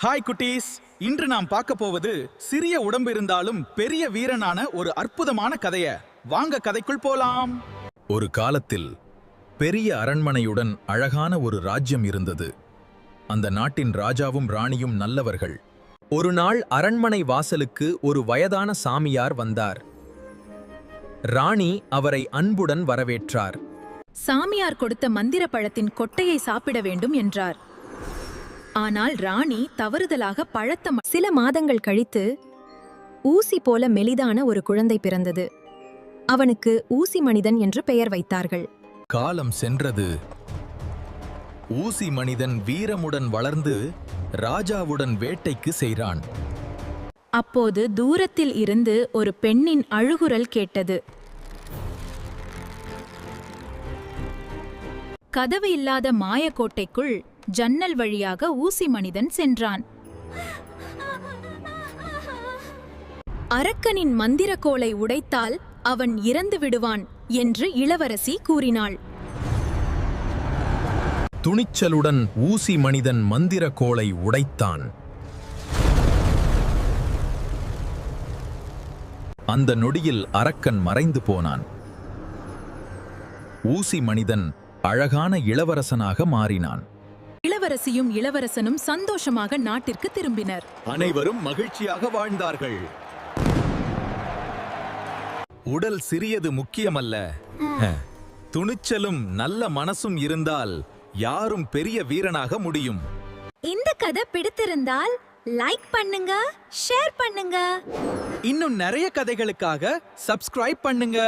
Hi குட்டீஸ், இன்று நாம் பார்க்க போவது சிறிய உடம்பு இருந்தாலும் பெரிய வீரனான ஒரு அற்புதமான கதைய. வாங்க கதைக்குள் போலாம். ஒரு காலத்தில் பெரிய அரண்மனையுடன் அழகான ஒரு ராஜ்யம் இருந்தது. அந்த நாட்டின் ராஜாவும் ராணியும் நல்லவர்கள். ஒரு நாள் அரண்மனை வாசலுக்கு ஒரு வயதான சாமியார் வந்தார். ராணி அவரை அன்புடன் வரவேற்றார். சாமியார் கொடுத்த மந்திர பழத்தின் கொட்டையை சாப்பிட வேண்டும் என்றார். ஆனால் ராணி தவறுதலாக சில மாதங்கள் கழித்து ஊசி போல மெலிதான ஒரு குழந்தை பிறந்தது. அவனுக்கு ஊசி மனிதன் என்று பெயர் வைத்தார்கள். காலம் சென்றது. ஊசி மனிதன் வீரமுடன் வளர்ந்து ராஜாவுடன் வேட்டைக்கு சென்றான். அப்போது தூரத்தில் இருந்து ஒரு பெண்ணின் அழுகுரல் கேட்டது. கதவு இல்லாத மாயக்கோட்டைக்குள் ஜன்னல் வழியாக ஊசி மனிதன் சென்றான். அரக்கனின் மந்திரக்கோலை உடைத்தால் அவன் இறந்து விடுவான் என்று இளவரசி கூறினாள். துணிச்சலுடன் ஊசி மனிதன் மந்திரக்கோலை உடைத்தான். அந்த நொடியில் அரக்கன் மறைந்து போனான். ஊசி மனிதன் அழகான இளவரசனாக மாறினான். இளவரசியும் இளவரசனும் சந்தோஷமாக நாட்டிற்கு திரும்பினர். அனைவரும் மகிழ்ச்சியாக வாழ்ந்தார்கள். உடல் சிறியது முக்கியமல்ல, துணிச்சலும் நல்ல மனசும் இருந்தால் யாரும் பெரிய வீரனாக முடியும். இந்த கதை பிடித்திருந்தால் லைக் பண்ணுங்க, ஷேர் பண்ணுங்க. இன்னும் நிறைய கதைகளுக்காக சப்ஸ்கிரைப் பண்ணுங்க.